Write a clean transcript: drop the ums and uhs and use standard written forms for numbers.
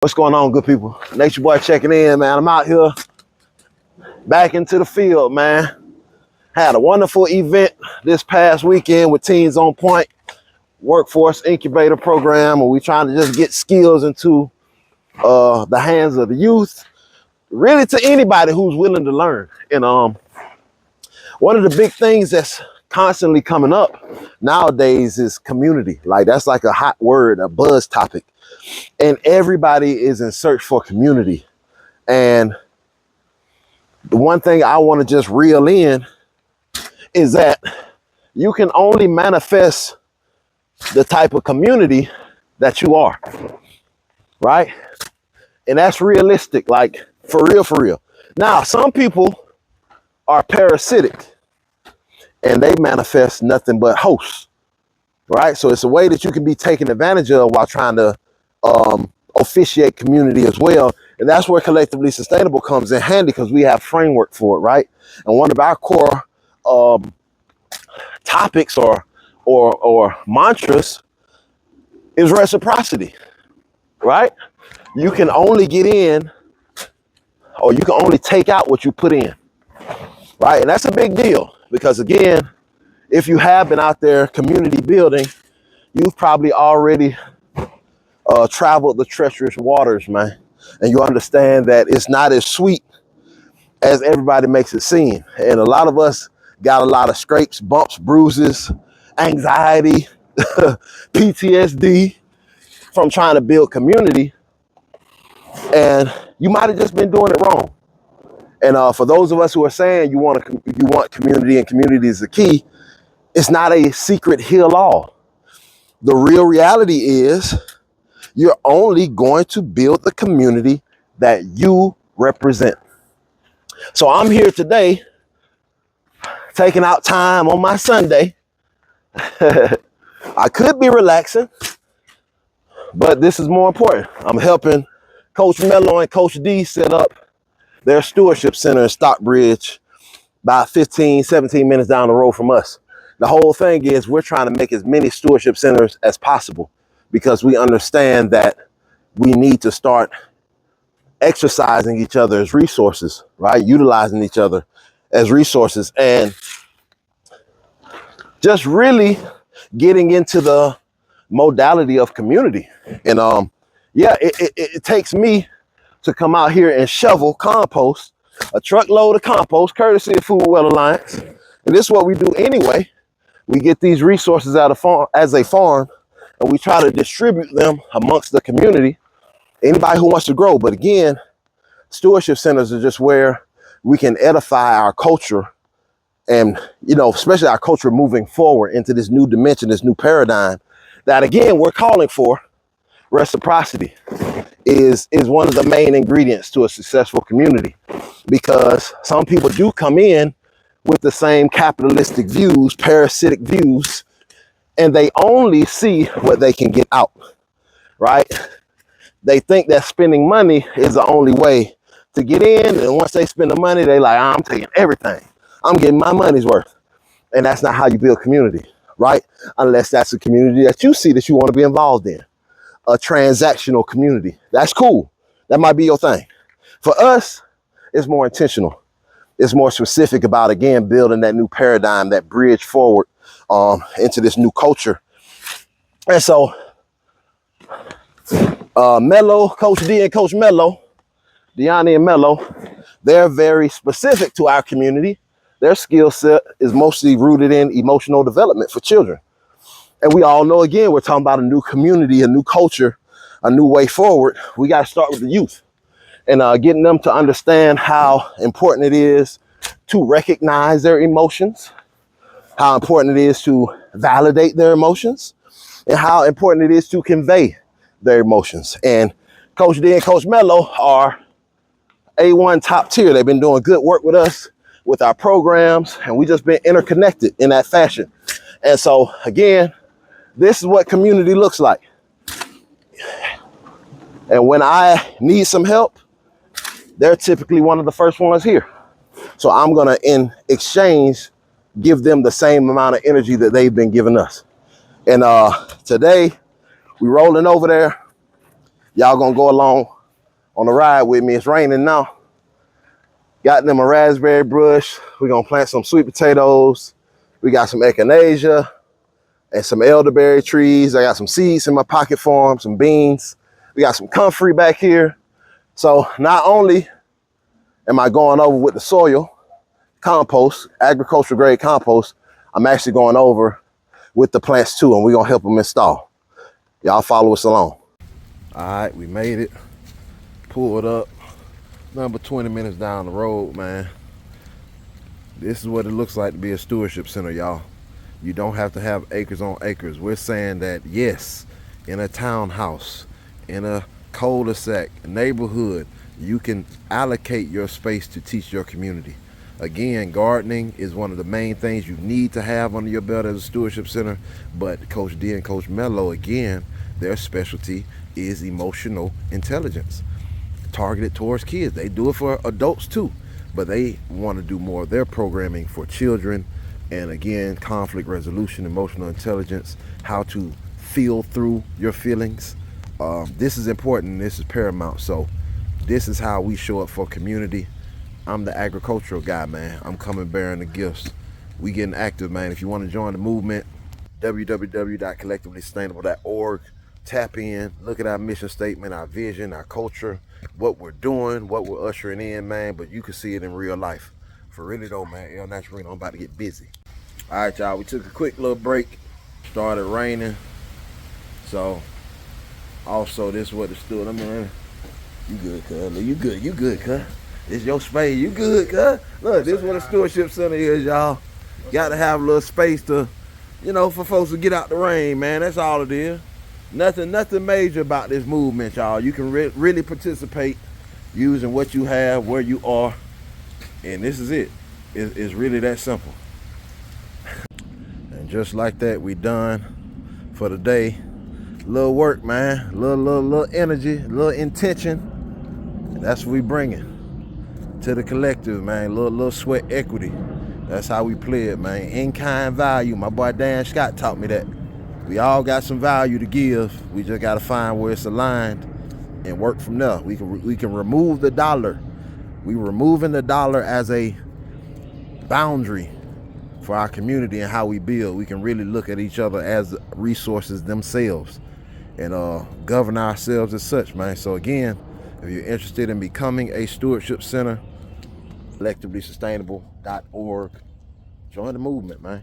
What's going on, good people? Nature Boy checking in, man. I'm out here back into the field, man. Had a wonderful event this past weekend with Teens on Point Workforce Incubator Program, and we trying to just get skills into the hands of the youth, really to anybody who's willing to learn. And one of the big things that's constantly coming up nowadays is community. Like that's like a hot word, a buzz topic. And everybody is in search for community. And the one thing I want to just reel in is that you can only manifest the type of community that you are, right? And that's realistic, like for real, for real. Now, some people are parasitic and they manifest nothing but hosts, right? So it's a way that you can be taken advantage of while trying to officiate community as well. And that's where Collectively Sustainable comes in handy, because we have framework for it, right? And one of our core topics or mantras is reciprocity, right? You can only get in, or you can only take out what you put in, right? And that's a big deal, because again, if you have been out there community building, you've probably already traveled the treacherous waters, man. And you understand that it's not as sweet as everybody makes it seem. And a lot of us got a lot of scrapes, bumps, bruises, anxiety, PTSD from trying to build community. And you might have just been doing it wrong. And for those of us who are saying you want community and community is the key, it's not a secret heal all. The real reality is you're only going to build the community that you represent. So I'm here today, taking out time on my Sunday. I could be relaxing, but this is more important. I'm helping Coach Mello and Coach D set up their stewardship center in Stockbridge, about 15, 17 minutes down the road from us. The whole thing is we're trying to make as many stewardship centers as possible, because we understand that we need to start exercising each other as resources, right? Utilizing each other as resources, and just really getting into the modality of community. And yeah, it takes me to come out here and shovel compost, a truckload of compost, courtesy of Food Well Alliance. And this is what we do anyway. We get these resources out of farm as a farm, and we try to distribute them amongst the community, anybody who wants to grow. But again, stewardship centers are just where we can edify our culture, and, you know, especially our culture moving forward into this new dimension, this new paradigm that, again, we're calling for. Reciprocity is one of the main ingredients to a successful community, because some people do come in with the same capitalistic views, parasitic views, and they only see what they can get out, right? They think that spending money is the only way to get in. And once they spend the money, they like, I'm taking everything. I'm getting my money's worth. And that's not how you build community, right? Unless that's a community that you see that you want to be involved in. A transactional community. That's cool. That might be your thing. For us, it's more intentional. It's more specific about, again, building that new paradigm, that bridge forward into this new culture. And so Mello, Coach D and Coach Mello, Deani and Mello, they're very specific to our community. Their skill set is mostly rooted in emotional development for children. And we all know, again, we're talking about a new community, a new culture, a new way forward. We got to start with the youth and getting them to understand how important it is to recognize their emotions, how important it is to validate their emotions, and how important it is to convey their emotions. And Coach D and Coach Mello are A1 top tier. They've been doing good work with us, with our programs, and we just been interconnected in that fashion. And so, again, this is what community looks like. And when I need some help, they're typically one of the first ones here. So I'm gonna, in exchange, give them the same amount of energy that they've been giving us. And today, we rolling over there. Y'all gonna go along on the ride with me. It's raining now. Got them a raspberry bush. We're gonna plant some sweet potatoes. We got some echinacea and some elderberry trees. I got some seeds in my pocket for them, some beans. We got some comfrey back here. So not only am I going over with the soil compost, agricultural grade compost, I'm actually going over with the plants too, and we're gonna help them install. Y'all follow us along. All right, we made it. Pulled up. Number 20 minutes down the road, man. This is what it looks like to be a stewardship center, y'all. You don't have to have acres on acres. We're saying that, yes, in a townhouse, in a cul-de-sac, neighborhood, you can allocate your space to teach your community. Again, gardening is one of the main things you need to have under your belt as a stewardship center. But Coach D and Coach Mello, again, their specialty is emotional intelligence, targeted towards kids. They do it for adults too, but they want to do more of their programming for children. And again, conflict resolution, emotional intelligence, how to feel through your feelings. This is important. This is paramount. So this is how we show up for community. I'm the agricultural guy, man. I'm coming bearing the gifts. We getting active, man. If you want to join the movement, www.collectivelysustainable.org. Tap in, look at our mission statement, our vision, our culture, what we're doing, what we're ushering in, man. But you can see it in real life. For really though, man, El Naturino, I'm about to get busy. All right, y'all, we took a quick little break. Started raining. So, also, this is what the stood. I mean, you good, cuz. You good, cuz. It's your space. You good, cuz. Look, this is what a stewardship center is, y'all. Got to have a little space to, for folks to get out the rain, man. That's all it is. Nothing major about this movement, y'all. You can really participate using what you have, where you are, and this is it. It's really that simple. And just like that, we done for the day. Little work, man. Little energy, little intention. And that's what we bringing to the collective, man. Little sweat equity. That's how we play it, man. In-kind value. My boy Dan Scott taught me that. We all got some value to give. We just got to find where it's aligned and work from there. We can remove the dollar. We removing the dollar as a boundary for our community and how we build. We can really look at each other as resources themselves and govern ourselves as such, man. So again, if you're interested in becoming a stewardship center, collectivelysustainable.org. Join the movement, man.